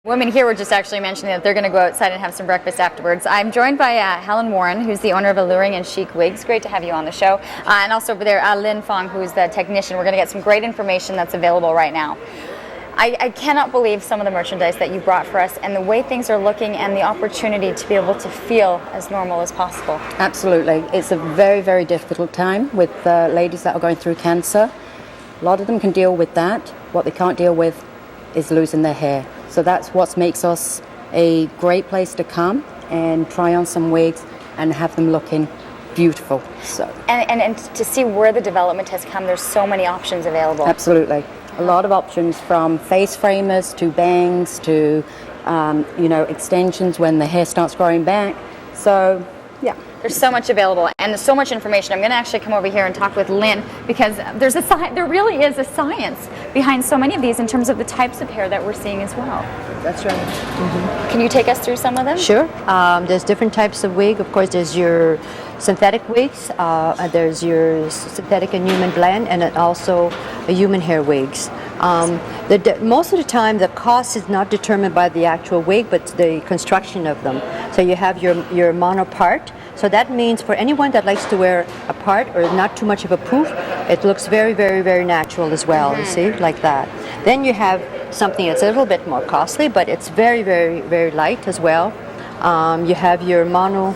Women here were just actually mentioning that they're going to go outside and have some breakfast afterwards. I'm joined by Helen Warren, who's the owner of Alluring and Chic wigs. Great to have you on the show. And also over there, Lynn Fong, who's the technician. We're going to get some great information that's available right now. I cannot believe some of the merchandise that you brought for us and the way things are looking and the opportunity to be able to feel as normal as possible. Absolutely. It's a very, very difficult time with ladies that are going through cancer. A lot of them can deal with that. What they can't deal with is losing their hair. So that's what makes us a great place to come and try on some wigs and have them looking beautiful. So and to see where the development has come, there's so many options available. Absolutely. A lot of options, from face framers to bangs to extensions when the hair starts growing back. So yeah. There's so much available and there's so much information. I'm going to actually come over here and talk with Lynn because there really is a science behind so many of these in terms of the types of hair that we're seeing as well. That's right. Mm-hmm. Can you take us through some of them? Sure. There's different types of wig. Of course, there's your synthetic wigs, there's your synthetic and human blend, and then also human hair wigs. Most of the time, the cost is not determined by the actual wig, but the construction of them. So you have your mono part. So that means for anyone that likes to wear a part or not too much of a poof, it looks very, very, very natural as well, you see, like that. Then you have something that's a little bit more costly, but it's very, very, very light as well. You have your mono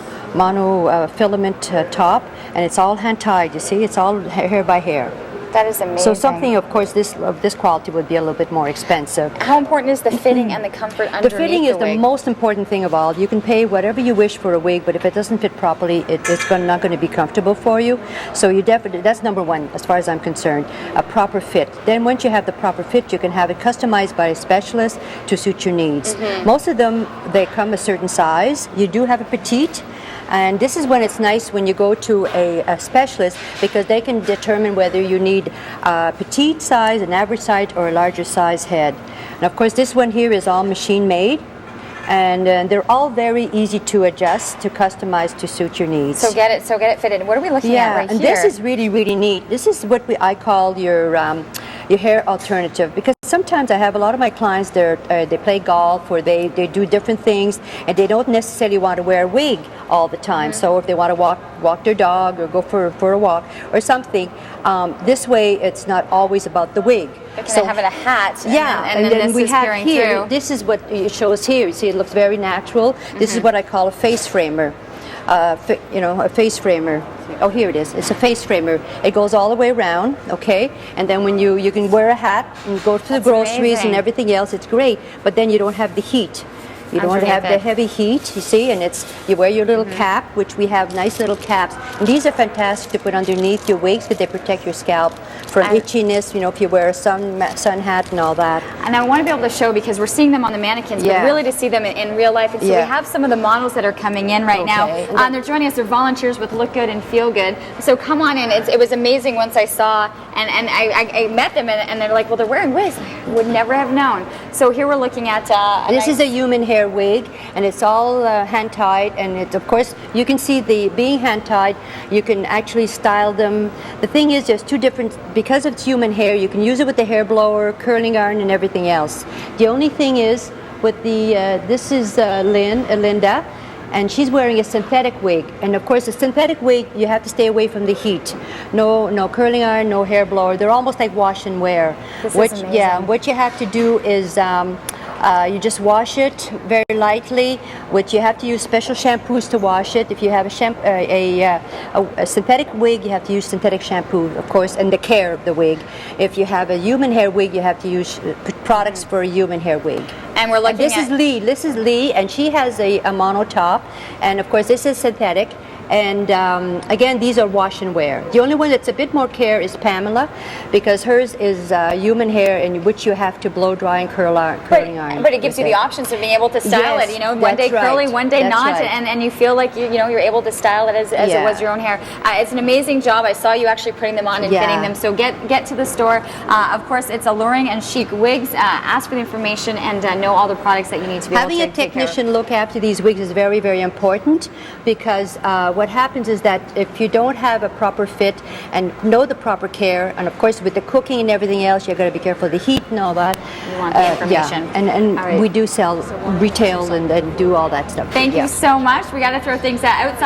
filament top, and it's all hand-tied, you see, it's all hair by hair. That is amazing. So something, of course, of this quality would be a little bit more expensive. How important is the fitting and the comfort underneath the wig? The fitting is the most important thing of all. You can pay whatever you wish for a wig, but if it doesn't fit properly, it's not going to be comfortable for you. So you definitely, that's number one, as far as I'm concerned, a proper fit. Then once you have the proper fit, you can have it customized by a specialist to suit your needs. Mm-hmm. Most of them, they come a certain size. You do have a petite. And this is when it's nice when you go to a specialist, because they can determine whether you need a petite size, an average size, or a larger size head. And of course, this one here is all machine made, and they're all very easy to adjust, to customize to suit your needs. So get it fitted. What are we looking at right and here? This is really, really neat. This is what I call your hair alternative, because sometimes I have a lot of my clients, they play golf or they do different things, and they don't necessarily want to wear a wig all the time. Mm-hmm. So if they want to walk their dog or go for a walk or something, this way it's not always about the wig. But can I have it a hat? And then we have here, through. This is what it shows here. You see, it looks very natural. Mm-hmm. This is what I call a face framer. A face framer. Oh, here it is. It's a face framer. It goes all the way around, okay? And then when you can wear a hat and go to the groceries and everything else, it's great. But then you don't have the heat. You don't have the heavy heat, you see, and you wear your little cap, which we have nice little caps. And these are fantastic to put underneath your wigs because they protect your scalp from itchiness, if you wear a sun hat and all that. And I want to be able to show, because we're seeing them on the mannequins, but really to see them in real life. And so we have some of the models that are coming in right now. They're joining us. They're volunteers with Look Good and Feel Good. So come on in. It was amazing once I saw, and I met them, and they're like, well, they're wearing wigs. I would never have known. So here we're looking at this is a human hair wig, and it's all hand tied, and of course you can see being hand tied, you can actually style them. The thing is, there's two different, because it's human hair, you can use it with the hair blower, curling iron, and everything else. The only thing is with this is Linda, and she's wearing a synthetic wig, and of course a synthetic wig, you have to stay away from the heat. No curling iron, no hair blower. They're almost like wash and wear. This is amazing. What you have to do is you just wash it very lightly. You have to use special shampoos to wash it. If you have a synthetic wig, you have to use synthetic shampoo, of course, and the care of the wig. If you have a human hair wig, you have to use products for a human hair wig. And we're looking at This is Lee, and she has a mono top, and of course this is synthetic. And again, these are wash and wear. The only one that's a bit more care is Pamela, because hers is human hair, in which you have to blow dry and curling iron. But it gives you the options of being able to style it. One day curly, one day not, and you feel like you're able to style it as it was your own hair. It's an amazing job. I saw you actually putting them on and fitting them. So get to the store. Of course, it's Alluring and Chic wigs. Ask for the information and know all the products that you need to be able to take care of. Having a technician look after these wigs is very, very important, because what happens is that if you don't have a proper fit and know the proper care, and of course with the cooking and everything else, you've got to be careful of the heat and all that. You want the information. Yeah, and All right. we do sell retail and do all that stuff. Thank you so much. We got to throw things outside.